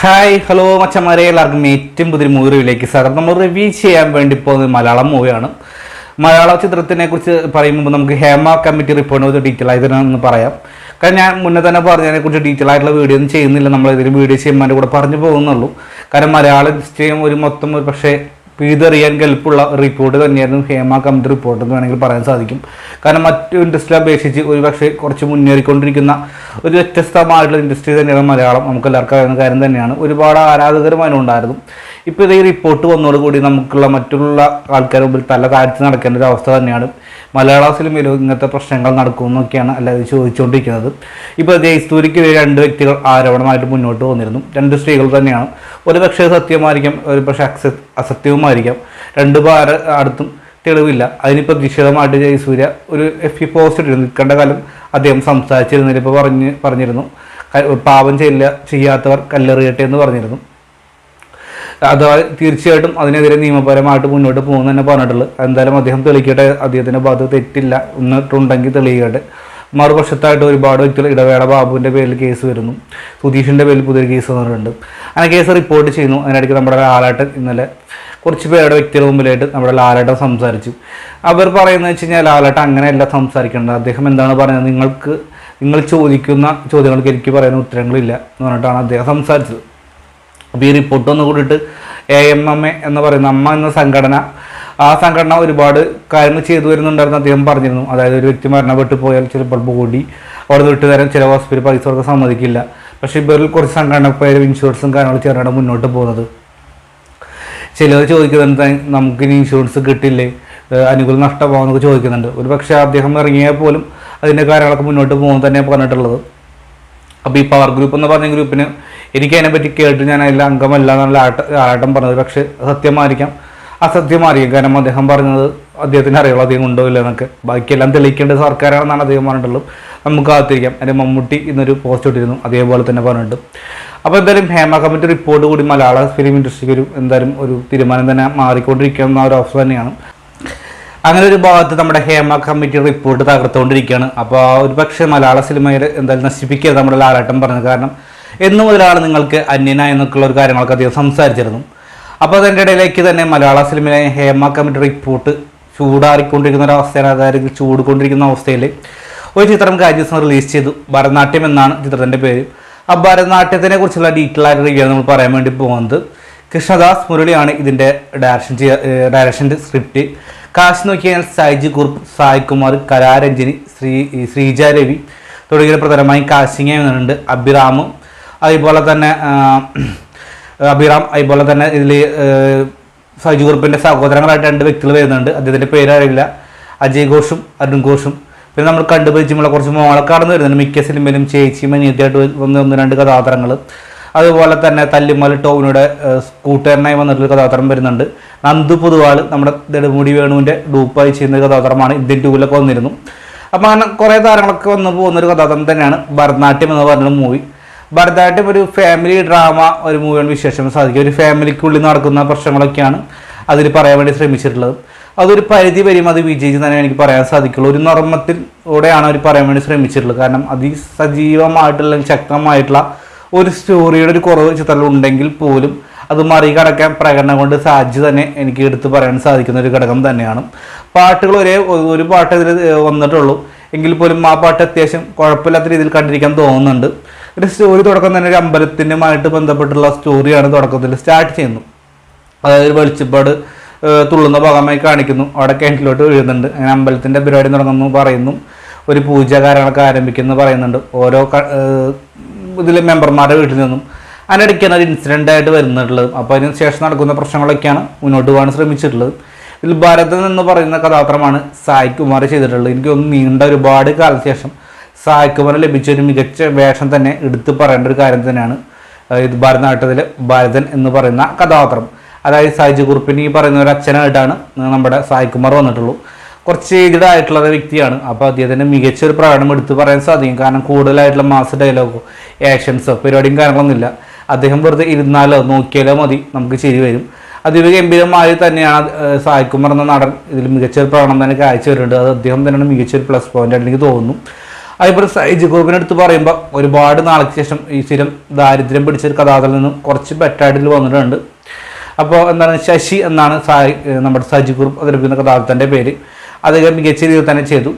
Hi hello മച്ചന്മാരെ, എല്ലാവർക്കും ഏറ്റവും പുതിയ മൂവിയിലേക്ക് സ്വാഗതം. നമ്മൾ റിവ്യൂ ചെയ്യാൻ വേണ്ടി പോകുന്നത് മലയാളം മൂവിയാണ്. മലയാള ചിത്രത്തിനെ കുറിച്ച് പറയുമ്പോൾ നമുക്ക് ഹേമ കമ്മിറ്റി റിപ്പോർട്ട് ഡീറ്റെയിൽ ആയിട്ടൊന്ന് പറയാം. കാരണം ഞാൻ മുന്നേ തന്നെ പറഞ്ഞതിനെക്കുറിച്ച് ഡീറ്റെയിൽ ആയിട്ടുള്ള വീഡിയോ ഒന്നും ചെയ്യുന്നില്ല. നമ്മളിതിൽ വീഡിയോ ചെയ്യുമ്പോൾ കൂടെ പറഞ്ഞു പോകുന്നുള്ളൂ. കാരണം മലയാള ഇൻഡസ്ട്രിയും മൊത്തം ഒരു പക്ഷേ പിഴുതെറിയാൻ കെൽപ്പുള്ള റിപ്പോർട്ട് തന്നെയായിരുന്നു ഹേമ കമ്മിറ്റി റിപ്പോർട്ട് എന്ന് വേണമെങ്കിൽ പറയാൻ സാധിക്കും. കാരണം മറ്റു ഇൻഡസ്ട്രിയെ അപേക്ഷിച്ച് ഒരു പക്ഷേ കുറച്ച് മുന്നേറിക്കൊണ്ടിരിക്കുന്ന ഒരു വ്യത്യസ്തമായിട്ടുള്ള ഇൻഡസ്ട്രി തന്നെയാണ് മലയാളം. നമുക്ക് എല്ലാവർക്കും അറിയുന്ന കാര്യം തന്നെയാണ്. ഒരുപാട് ആരാധകരും അതിനുണ്ടായിരുന്നു. ഇപ്പോൾ ഇത് ഈ റിപ്പോർട്ട് വന്നതോടുകൂടി നമുക്കുള്ള മറ്റുള്ള ആൾക്കാരുടെ മുമ്പിൽ തല താഴ്ത്തി നടക്കേണ്ട ഒരു അവസ്ഥ തന്നെയാണ്. മലയാള സിനിമയിൽ ഇങ്ങനത്തെ പ്രശ്നങ്ങൾ നടക്കുമെന്നൊക്കെയാണ് എല്ലാവരും ചോദിച്ചുകൊണ്ടിരിക്കുന്നത്. ഇപ്പോൾ ജയസൂര്യക്ക് രണ്ട് വ്യക്തികൾ ആരോപണമായിട്ട് മുന്നോട്ട് വന്നിരുന്നു. രണ്ട് സ്ത്രീകൾ തന്നെയാണ്. ഒരു പക്ഷേ സത്യമായിരിക്കാം, ഒരു പക്ഷേ അസത്യവുമായിരിക്കാം. രണ്ടു അടുത്തും തെളിവില്ല. അതിന് പ്രതിഷേധമായിട്ട് ജയസൂര്യ ഒരു FB പോസ്റ്റ് ഇട്ടിരുന്നു. നിൽക്കേണ്ട കാലം അദ്ദേഹം സംസാരിച്ചിരുന്നില്ല. ഇപ്പോൾ പറഞ്ഞിരുന്നു പാപം ചെയ്യാത്തവർ കല്ലെറിയട്ടെ എന്ന് പറഞ്ഞിരുന്നു. അഥവാ തീർച്ചയായിട്ടും അതിനെതിരെ നിയമപരമായിട്ട് മുന്നോട്ട് പോകുന്നു തന്നെ പറഞ്ഞിട്ടുള്ളത്. എന്തായാലും അദ്ദേഹം തെളിയിക്കട്ടെ. അദ്ദേഹത്തിൻ്റെ ഭാഗത്ത് തെറ്റില്ല എന്നിട്ടുണ്ടെങ്കിൽ തെളിയിക്കട്ടെ. മറുപക്ഷത്തായിട്ട് ഒരുപാട് വ്യക്തികൾ ഇടവേള ബാബുവിൻ്റെ പേരിൽ കേസ് വരുന്നു. സുധീഷിൻ്റെ പേരിൽ പുതിയൊരു കേസ് വന്നിട്ടുണ്ട്. അങ്ങനെ കേസ് റിപ്പോർട്ട് ചെയ്യുന്നു. അതിനിടയ്ക്ക് നമ്മുടെ ലാലേട്ടൻ ഇന്നലെ കുറച്ച് പേരുടെ വ്യക്തികളുടെ മുമ്പിലായിട്ട് നമ്മുടെ ലാലേട്ടൻ സംസാരിച്ചു. അവർ പറയുന്നത് വെച്ച് കഴിഞ്ഞാൽ ലാലേട്ടൻ അങ്ങനെയല്ല സംസാരിക്കേണ്ടത്. അദ്ദേഹം എന്താണ് പറയുന്നത്, നിങ്ങൾ ചോദിക്കുന്ന ചോദ്യങ്ങൾക്ക് എനിക്ക് പറയുന്ന ഉത്തരങ്ങളില്ല എന്ന് പറഞ്ഞിട്ടാണ് അദ്ദേഹം സംസാരിച്ചത്. അപ്പോൾ ഈ റിപ്പോർട്ട് ഒന്ന് കൂടിയിട്ട് AMMA എന്ന് പറയുന്ന അമ്മ എന്ന സംഘടന, ആ സംഘടന ഒരുപാട് കാര്യങ്ങൾ ചെയ്തു വരുന്നുണ്ടായിരുന്നു അദ്ദേഹം പറഞ്ഞിരുന്നു. അതായത് ഒരു വ്യക്തി മരണപ്പെട്ടു പോയാൽ ചിലപ്പോൾ ബോഡി അവിടെ വിട്ടു തരാൻ ചില ഹോസ്പിറ്റൽ പൈസ കൊടുക്കാൻ സമ്മതിക്കില്ല. പക്ഷേ ഇവരിൽ കുറച്ച് സംഘടന പേര് ഇൻഷുറൻസും കാര്യങ്ങളും ചേർന്നാണ് മുന്നോട്ട് പോകുന്നത്. ചിലർ ചോദിക്കുന്നുണ്ട് നമുക്കിനി ഇൻഷുറൻസ് കിട്ടില്ലേ, അനുകൂല നഷ്ടമാകുമെന്നൊക്കെ ചോദിക്കുന്നുണ്ട്. ഒരു പക്ഷേ അദ്ദേഹം ഇറങ്ങിയാൽ പോലും അതിൻ്റെ കാര്യങ്ങളൊക്കെ മുന്നോട്ട് പോകുമെന്ന് തന്നെയാണ് പറഞ്ഞിട്ടുള്ളത്. അപ്പോൾ ഈ പവർ ഗ്രൂപ്പ് എന്ന് പറഞ്ഞ ഗ്രൂപ്പിന് എനിക്കതിനെപ്പറ്റി കേട്ട് ഞാൻ അതിൽ അംഗമല്ല എന്നുള്ള ആട്ടം പറഞ്ഞത്. പക്ഷേ സത്യമായിരിക്കാം അസത്യമായിരിക്കും. കാരണം അദ്ദേഹം പറഞ്ഞത് അദ്ദേഹത്തിന് അറിയുള്ളൂ അധികം ഉണ്ടോ ഇല്ല എന്നൊക്കെ. ബാക്കിയെല്ലാം തെളിയിക്കേണ്ടത് സർക്കാരാണെന്നാണ് അദ്ദേഹം പറഞ്ഞിട്ടുള്ളത്. നമുക്ക് കാത്തിരിക്കാം. എൻ്റെ മമ്മൂട്ടി ഇന്നൊരു പോസ്റ്റ് ഇട്ടിരുന്നു, അതേപോലെ തന്നെ പറഞ്ഞിട്ട്. അപ്പോൾ എന്തായാലും ഹേമ കമ്മിറ്റി റിപ്പോർട്ട് കൂടി മലയാള ഫിലിം ഇൻഡസ്ട്രിക്ക് എന്തായാലും ഒരു തീരുമാനം തന്നെ മാറിക്കൊണ്ടിരിക്കുന്ന ഒരു അവസ്ഥ തന്നെയാണ്. അങ്ങനെ ഒരു ഭാഗത്ത് നമ്മുടെ ഹേമ കമ്മിറ്റി റിപ്പോർട്ട് തകർത്തുകൊണ്ടിരിക്കുകയാണ്. അപ്പോൾ ഒരു പക്ഷേ മലയാള സിനിമയിൽ എന്തായാലും നശിപ്പിക്കരുത് നമ്മുടെ ലാലേട്ടൻ പറഞ്ഞത്. കാരണം എന്നു മുതലാണ് നിങ്ങൾക്ക് അന്യനായ എന്നൊക്കെയുള്ള ഒരു കാര്യങ്ങളൊക്കെ അദ്ദേഹം സംസാരിച്ചിരുന്നു. അപ്പോൾ അതിൻ്റെ ഇടയിലേക്ക് തന്നെ മലയാള സിനിമയിലെ ഹേമ കമ്മിറ്റി റിപ്പോർട്ട് ചൂടാറിക്കൊണ്ടിരിക്കുന്ന ഒരു അവസ്ഥയാണ്. അതായത് ചൂടുകൊണ്ടിരിക്കുന്ന അവസ്ഥയിൽ ഒരു ചിത്രം കഴിഞ്ഞ ദിവസം റിലീസ് ചെയ്തു. ഭരതനാട്യം എന്നാണ് ചിത്രത്തിൻ്റെ പേര്. ആ ഭരതനാട്യത്തിനെ കുറിച്ചുള്ള ഡീറ്റെയിൽ ആയിട്ട് റിവ്യൂ നമ്മൾ പറയാൻ വേണ്ടി പോകുന്നത്. കൃഷ്ണദാസ് മുരളിയാണ് ഇതിൻ്റെ ഡയറക്ഷൻ്റെ സ്ക്രിപ്റ്റ്. കാശ് നോക്കിയാൽ സൈജി കുറുപ്പ്, സായ് കുമാർ, കലാരഞ്ജനി, ശ്രീജ രവി തുടങ്ങിയ പ്രധാനമായും കാശിങ് വരുന്നുണ്ട്. അഭിറാം അതുപോലെ തന്നെ ഇതിൽ സൈജി കുറുപ്പിൻ്റെ സഹോദരങ്ങളായിട്ട് രണ്ട് വ്യക്തികൾ വരുന്നുണ്ട്. അദ്ദേഹത്തിൻ്റെ പേരറിയില്ല. അജയ് ഘോഷും അരുൺ ഘോഷും. പിന്നെ നമ്മൾ കണ്ടുപരിചയമുള്ള കുറച്ച് മോളക്കാർന്ന് വരുന്നുണ്ട്. മിക്ക സിനിമയിലും ചേച്ചിയും അനിയത്തിയായിട്ട് വന്ന് ഒന്ന് രണ്ട് കഥാപാത്രങ്ങൾ. അതുപോലെ തന്നെ തല്ലിമല ടോവിനോടെ കൂട്ടുകാരനായി വന്നിട്ടുള്ള കഥാപാത്രം വരുന്നുണ്ട്. നന്ദു പൊതുവാൾ നമ്മുടെ നെടുമുടി വേണുവിൻ്റെ ഡൂപ്പായി ചെയ്യുന്ന കഥാപാത്രമാണ്. ഇന്ത്യൻ ടൂവിലൊക്കെ വന്നിരുന്നു. അപ്പോൾ അങ്ങനെ കുറേ താരങ്ങളൊക്കെ വന്ന് പോകുന്നൊരു കഥാപാത്രം തന്നെയാണ് ഭരതനാട്യം എന്ന് പറഞ്ഞൊരു മൂവി. ഭരതനാട്യം ഒരു ഫാമിലി ഡ്രാമ ഒരു മൂവിയാണ് വിശേഷം സാധിക്കുക. ഒരു ഫാമിലിക്കുള്ളിൽ നടക്കുന്ന പ്രശ്നങ്ങളൊക്കെയാണ് അതിൽ പറയാൻ വേണ്ടി ശ്രമിച്ചിട്ടുള്ളത്. അതൊരു പരിധി വരെയും അത് വിജയിച്ച് തന്നെ എനിക്ക് പറയാൻ സാധിക്കുള്ളൂ. ഒരു നർമ്മത്തിലൂടെയാണ് അവർ പറയാൻ വേണ്ടി ശ്രമിച്ചിട്ടുള്ളത്. കാരണം അതിസജീവമായിട്ടുള്ള ശക്തമായിട്ടുള്ള ഒരു സ്റ്റോറിയുടെ ഒരു കുറവ് ചിത്രത്തിൽ ഉണ്ടെങ്കിൽ പോലും അത് മറികടക്കാൻ പ്രകടനം കൊണ്ട് സാധ്യത തന്നെ എനിക്ക് എടുത്ത് പറയാൻ സാധിക്കുന്ന ഒരു ഘടകം തന്നെയാണ്. പാട്ടുകൾ ഒരു പാട്ട് ഇതിൽ വന്നിട്ടുള്ളൂ എങ്കിൽ പോലും ആ പാട്ട് അത്യാവശ്യം കുഴപ്പമില്ലാത്ത രീതിയിൽ കണ്ടിരിക്കാൻ തോന്നുന്നുണ്ട്. ഒരു സ്റ്റോറി തുടക്കം തന്നെ ഒരു അമ്പലത്തിനുമായിട്ട് ബന്ധപ്പെട്ടുള്ള സ്റ്റോറിയാണ് തുടക്കത്തിൽ സ്റ്റാർട്ട് ചെയ്യുന്നത്. അതായത് ഒരു വെളിച്ചപ്പാട് തുള്ളുന്ന ഭാഗമായി കാണിക്കുന്നു. അവിടെ കിണറ്റിലോട്ട് വീഴുന്നുണ്ട്. അങ്ങനെ അമ്പലത്തിൻ്റെ പരിപാടി തുടങ്ങുന്നു പറയുന്നു. ഒരു പൂജ കാര്യങ്ങളൊക്കെ ആരംഭിക്കുന്നു പറയുന്നുണ്ട്. ഓരോ ഇതിലെ മെമ്പർമാരുടെ വീട്ടിൽ നിന്നും അതിനിടയ്ക്കാണ് ഒരു ഇൻസിഡൻ്റ് ആയിട്ട് വരുന്നിട്ടുള്ളത്. അപ്പോൾ അതിന് ശേഷം നടക്കുന്ന പ്രശ്നങ്ങളൊക്കെയാണ് മുന്നോട്ട് പോകാൻ ശ്രമിച്ചിട്ടുള്ളത്. ഇതിൽ ഭരതൻ എന്ന് പറയുന്ന കഥാപാത്രമാണ് സായ് കുമാർ ചെയ്തിട്ടുള്ളത്. എനിക്കൊന്ന് നീണ്ട ഒരുപാട് കാലത്തിന് ശേഷം സായ് കുമാർ ലഭിച്ച ഒരു മികച്ച വേഷം തന്നെ എടുത്ത് പറയേണ്ട ഒരു കാര്യം തന്നെയാണ് ഇത് ഭരതനാട്യത്തിലെ ഭരതൻ എന്ന് പറയുന്ന കഥാപാത്രം. അതായത് സൈജി കുറുപ്പിന് ഈ പറയുന്ന ഒരു അച്ഛനായിട്ടാണ് നമ്മുടെ സായ് കുമാർ വന്നിട്ടുള്ളൂ. കുറച്ച് ഏജ്ഡ് ആയിട്ടുള്ള വ്യക്തിയാണ്. അപ്പോൾ അദ്ദേഹത്തിൻ്റെ മികച്ചൊരു പ്രകടനം എടുത്ത് പറയാൻ സാധിക്കും. കാരണം കൂടുതലായിട്ടുള്ള മാസ് ഡയലോഗോ ആക്ഷൻസോ പരിപാടിയും കാര്യങ്ങളൊന്നുമില്ല. അദ്ദേഹം വെറുതെ ഇരുന്നാലോ നോക്കിയാലോ മതി, നമുക്ക് ശരി വരും. അതിഗംഭീരമായി തന്നെയാണ് സായ് കുമാർ എന്ന നടൻ ഇതിൽ മികച്ചൊരു പ്രകടനം തന്നെ കാഴ്ച വരുന്നുണ്ട്. അത് അദ്ദേഹം തന്നെയാണ് മികച്ചൊരു പ്ലസ് പോയിന്റ് ആയിട്ട് എനിക്ക് തോന്നുന്നു. അതുപോലെ സൈജ് ഗ്രൂപ്പിനെ എടുത്ത് പറയുമ്പോൾ ഒരുപാട് നാൾക്ക് ശേഷം ഈ സ്ഥിരം ദാരിദ്ര്യം പിടിച്ചൊരു കഥാപാത്രത്തിൽ നിന്നും കുറച്ച് ബെറ്ററായിട്ട് വന്നിട്ടുണ്ട്. അപ്പോൾ എന്താണ് ശശി എന്നാണ് നമ്മുടെ സജി ഗ്രൂപ്പ് അവതരിപ്പിക്കുന്ന കഥാപാത്രത്തിൻ്റെ പേര്. അദ്ദേഹം മികച്ച രീതിയിൽ തന്നെ ചെയ്തു.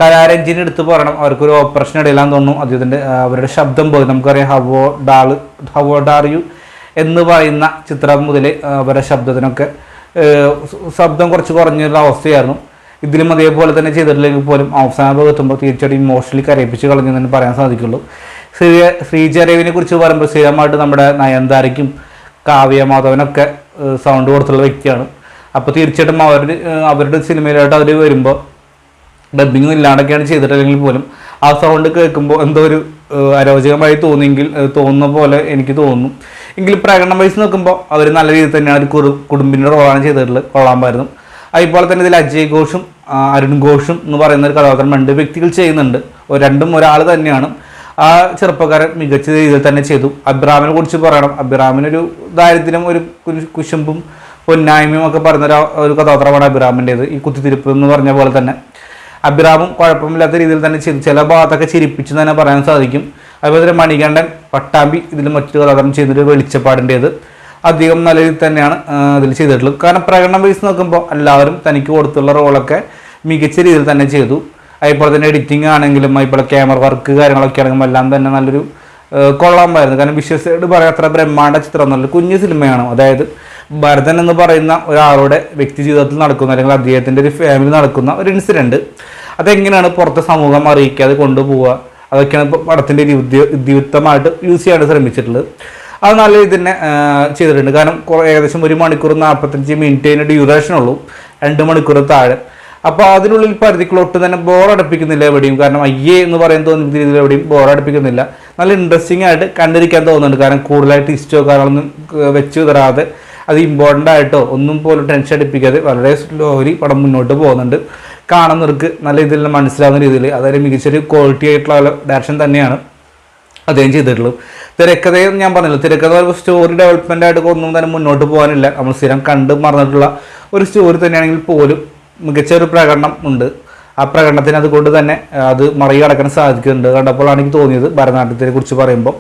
കലാരഞ്ജിനെ എടുത്ത് പറയണം, അവർക്കൊരു ഓപ്പറേഷൻ ഇടയിലാന്ന് തോന്നുന്നു. അദ്ദേഹത്തിൻ്റെ അവരുടെ ശബ്ദം പോയി നമുക്കറിയാം ഹവോ ഡാർ യു എന്ന് പറയുന്ന ചിത്രം മുതൽ അവരുടെ ശബ്ദത്തിനൊക്കെ ശബ്ദം കുറച്ച് കുറഞ്ഞൊരു അവസ്ഥയായിരുന്നു. ഇതിലും അതേപോലെ തന്നെ ചെയ്തിട്ടില്ലെങ്കിൽ പോലും അവസാന ഭാഗം എത്തുമ്പോൾ തീർച്ചയായിട്ടും ഇമോഷണലി കരയിപ്പിച്ച് കളഞ്ഞു തന്നെ പറയാൻ സാധിക്കുള്ളൂ. ശ്രീജരവിനെ കുറിച്ച് പറയുമ്പോൾ സ്ഥിരമായിട്ട് നമ്മുടെ നയൻതാരയ്ക്കും കാവ്യ മാധവനൊക്കെ സൗണ്ട് കൊടുത്തുള്ള വ്യക്തിയാണ്. അപ്പോൾ തീർച്ചയായിട്ടും അവരുടെ സിനിമയിലായിട്ട് അവർ വരുമ്പോൾ ഡബ്ബിങ്ങും ഇല്ലാണ്ടൊക്കെയാണ് ചെയ്തിട്ടില്ലെങ്കിൽ പോലും ആ സൗണ്ട് കേൾക്കുമ്പോൾ എന്തോ ഒരു അരോചകമായി തോന്നുന്ന പോലെ എനിക്ക് തോന്നുന്നു. എങ്കിലും പ്രകടനം വയസ്സ് നോക്കുമ്പോൾ അവർ നല്ല രീതിയിൽ തന്നെയാണ് ഒരു കുടുംബിൻ്റെ റോളാണ് ചെയ്തിട്ടുള്ളത്, കൊള്ളാമായിരുന്നു. അതുപോലെ തന്നെ ഇതിൽ അജയ് ഘോഷും അരുൺ ഘോഷും എന്ന് പറയുന്ന ഒരു കഥാപാത്രം 2 വ്യക്തികൾ ചെയ്യുന്നുണ്ട്. രണ്ടും ഒരാൾ തന്നെയാണ്. ആ ചെറുപ്പക്കാരൻ മികച്ച രീതിയിൽ തന്നെ ചെയ്തു. അബ്രാമിനെ കുറിച്ച് പറയണം. അബ്രാമിനൊരു ദാരിദ്ര്യം, ഒരു കുശുമ്പും പൊന്നായ്മയും ഒക്കെ പറയുന്ന ഒരു കഥാപാത്രമാണ് അബ്രാമിൻ്റേത്. ഈ കുത്തിത്തിരിപ്പ് എന്ന് പറഞ്ഞ പോലെ തന്നെ അബ്രാമും കുഴപ്പമില്ലാത്ത രീതിയിൽ തന്നെ ചെയ്തു. ചില ഭാഗത്തൊക്കെ ചിരിപ്പിച്ച് തന്നെ പറയാൻ സാധിക്കും. അതുപോലെ തന്നെ മണികണ്ഠൻ പട്ടാമ്പി ഇതിൽ മറ്റൊരു കഥാപാത്രം ചെയ്തൊരു വെളിച്ചപ്പാടിൻ്റേത് അധികം നല്ല രീതിയിൽ തന്നെയാണ് ഇതിൽ ചെയ്തിട്ടുള്ളത്. കാരണം പ്രകടനം വയസ്സ് നോക്കുമ്പോൾ എല്ലാവരും തനിക്ക് കൊടുത്തുള്ള റോളൊക്കെ മികച്ച രീതിയിൽ തന്നെ ചെയ്തു. അതുപോലെ തന്നെ എഡിറ്റിംഗ് ആണെങ്കിലും അതുപോലെ ക്യാമറ വർക്ക് കാര്യങ്ങളൊക്കെ ആണെങ്കിലും എല്ലാം തന്നെ നല്ലൊരു കൊള്ളാമായിരുന്നു. കാരണം വിശ്വസിച്ച് പറയാൻ അത്ര ബ്രഹ്മാണ്ഡ ചിത്രം നല്ലൊരു കുഞ്ഞു സിനിമയാണ്. അതായത് ഭരതൻ എന്ന് പറയുന്ന ഒരാളുടെ വ്യക്തി ജീവിതത്തിൽ നടക്കുന്ന അല്ലെങ്കിൽ അദ്ദേഹത്തിൻ്റെ ഒരു ഫാമിലി നടക്കുന്ന ഒരു ഇൻസിഡൻറ്റ് അതെങ്ങനെയാണ് പുറത്തെ സമൂഹം അറിയിക്കാതെ കൊണ്ടുപോവുക, അതൊക്കെയാണ് ഇപ്പോൾ പടത്തിൻ്റെ ഇതിവൃത്തമായിട്ട് യൂസ് ചെയ്യാൻ ശ്രമിച്ചിട്ടുള്ളത്. അത് നല്ല രീതിയിൽ തന്നെ ചെയ്തിട്ടുണ്ട്. കാരണം ഏകദേശം 1 മണിക്കൂർ 45 മിനിറ്റ് അതിൻ്റെ ഡ്യൂറേഷനുള്ളൂ, 2 മണിക്കൂർ താഴെ. അപ്പോൾ അതിനുള്ളിൽ പരിധിക്കുള്ളൊട്ട് തന്നെ ബോറടിപ്പിക്കുന്നില്ല എവിടെയും. കാരണം അയ്യേ എന്ന് പറയാൻ തോന്നുന്ന രീതിയിൽ എവിടെയും ബോറടിപ്പിക്കുന്നില്ല. നല്ല ഇൻട്രസ്റ്റിംഗ് ആയിട്ട് കണ്ടിരിക്കാൻ തോന്നുന്നുണ്ട്. കാരണം കൂടുതലായിട്ട് ഇഷ്ടോ കാര്യങ്ങളൊന്നും വെച്ച് തരാതെ അത് ഇമ്പോർട്ടൻ്റ് ആയിട്ടോ ഒന്നും പോലും ടെൻഷൻ അടിപ്പിക്കാതെ വളരെ സ്ലോലി പടം മുന്നോട്ട് പോകുന്നുണ്ട്. കാണുന്നവർക്ക് നല്ല രീതിയിൽ മനസ്സിലാവുന്ന രീതിയിൽ അതായത് മികച്ചൊരു ക്വാളിറ്റി ആയിട്ടുള്ള ഡയറക്ഷൻ തന്നെയാണ് അദ്ദേഹം ചെയ്തിട്ടുള്ളത്. തിരക്കഥയും ഞാൻ പറഞ്ഞില്ല, തിരക്കഥ സ്റ്റോറി ഡെവലപ്മെൻ്റ് ആയിട്ട് ഒന്നും തന്നെ മുന്നോട്ട് പോകാനില്ല. നമ്മൾ സ്ഥിരം കണ്ട് മറന്നിട്ടുള്ള ഒരു സ്റ്റോറി തന്നെയാണെങ്കിൽ പോലും മികച്ച ഒരു പ്രകടനം ഉണ്ട്. ആ പ്രകടനത്തിന് അതുകൊണ്ട് തന്നെ അത് മറികടക്കാൻ സാധിക്കുന്നുണ്ട്. കണ്ടപ്പോഴാണ് എനിക്ക് തോന്നിയത് ഭരതനാട്യത്തിനെ കുറിച്ച് പറയുമ്പോൾ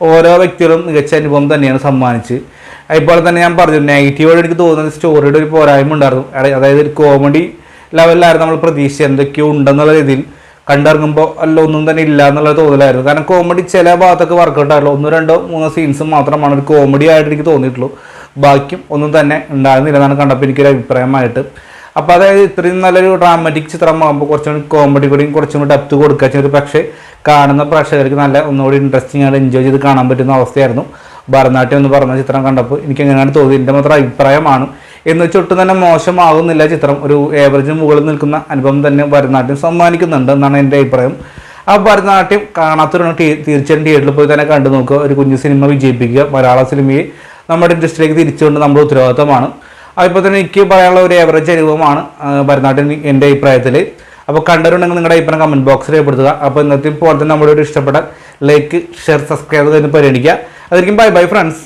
ഓരോ വ്യക്തികളും മികച്ച അനുഭവം തന്നെയാണ് സമ്മാനിച്ച്. അതുപോലെ തന്നെ ഞാൻ പറഞ്ഞു നെഗറ്റീവായിട്ട് എനിക്ക് തോന്നുന്നത് സ്റ്റോറിയുടെ ഒരു പോരായ്മ ഉണ്ടായിരുന്നു. അതായത് ഒരു കോമഡി ലെവലിലായിരുന്നു നമ്മൾ പ്രതീക്ഷിച്ചത്, എന്തൊക്കെയോ ഉണ്ടെന്നുള്ള രീതിയിൽ കണ്ടിറങ്ങുമ്പോൾ ഒന്നും തന്നെ ഇല്ല എന്നുള്ള തോന്നലായിരുന്നു. കാരണം കോമഡി ചില ഭാഗത്തൊക്കെ വർക്കൗട്ട് ആയിട്ടുള്ളൂ. 1, 2, 3 സീൻസ് മാത്രമാണ് ഒരു കോമഡി ആയിട്ട് എനിക്ക് തോന്നിയിട്ടുള്ളൂ. ബാക്കിയും ഒന്നും തന്നെ ഉണ്ടായിരുന്നില്ല എന്നാണ് കണ്ടപ്പോൾ എനിക്കൊരു അഭിപ്രായമായിട്ട്. അപ്പോൾ അതായത് ഇത്രയും നല്ലൊരു ഡ്രാമാറ്റിക് ചിത്രമാകുമ്പോൾ കുറച്ചും കൂടി കോമഡി കൂടിയും കുറച്ചും കൂടി ഡെപ്ത് കൊടുക്കുക, പക്ഷേ കാണുന്ന പ്രേക്ഷകർക്ക് നല്ല ഒന്നുകൂടി ഇൻട്രസ്റ്റിംഗ് ആയിട്ട് എൻജോയ് ചെയ്ത് കാണാൻ പറ്റുന്ന അവസ്ഥയായിരുന്നു. ഭരതനാട്യം എന്ന് പറഞ്ഞ ചിത്രം കണ്ടപ്പോൾ എനിക്ക് എങ്ങനെയാണ് തോന്നിയത്, എൻ്റെ മാത്രം അഭിപ്രായമാണ്. എന്ന് വെച്ച് ഒട്ടും തന്നെ മോശമാകുന്നില്ല ചിത്രം. ഒരു ഏവറേജിന് മുകളിൽ നിൽക്കുന്ന അനുഭവം തന്നെ ഭരതനാട്യം സമ്മാനിക്കുന്നുണ്ട് എന്നാണ് എൻ്റെ അഭിപ്രായം. ആ ഭരതനാട്യം കാണാത്തൊരു തീർച്ചയായും തിയേറ്ററിൽ പോയി തന്നെ കണ്ടു നോക്കുക. ഒരു കുഞ്ഞു സിനിമ വിജയിപ്പിക്കുക. മലയാള സിനിമയെ നമ്മുടെ ഇൻഡസ്ട്രിയിലേക്ക് തിരിച്ചുകൊണ്ട് നമ്മുടെ ഉത്തരവാദിത്തമാണ്. അതിപ്പോൾ തന്നെ എനിക്ക് പറയാനുള്ള ഒരു ഏവറേജ് അനുഭവമാണ് ഭരതനാട്യം എൻ്റെ അഭിപ്രായത്തിൽ. അപ്പോൾ കണ്ടവരുണ്ടെങ്കിൽ നിങ്ങളുടെ അഭിപ്രായം കമൻറ്റ് ബോക്സിൽ രേഖപ്പെടുത്തുക. അപ്പോൾ ഇന്നത്തെ പോലെ തന്നെ നമ്മുടെ ഒരു ഇഷ്ടപ്പെട്ട ലൈക്ക്, ഷെയർ, സബ്സ്ക്രൈബ് എന്ന് പരിഗണിക്കുക. അതായിരിക്കും ബൈ ഫ്രണ്ട്സ്.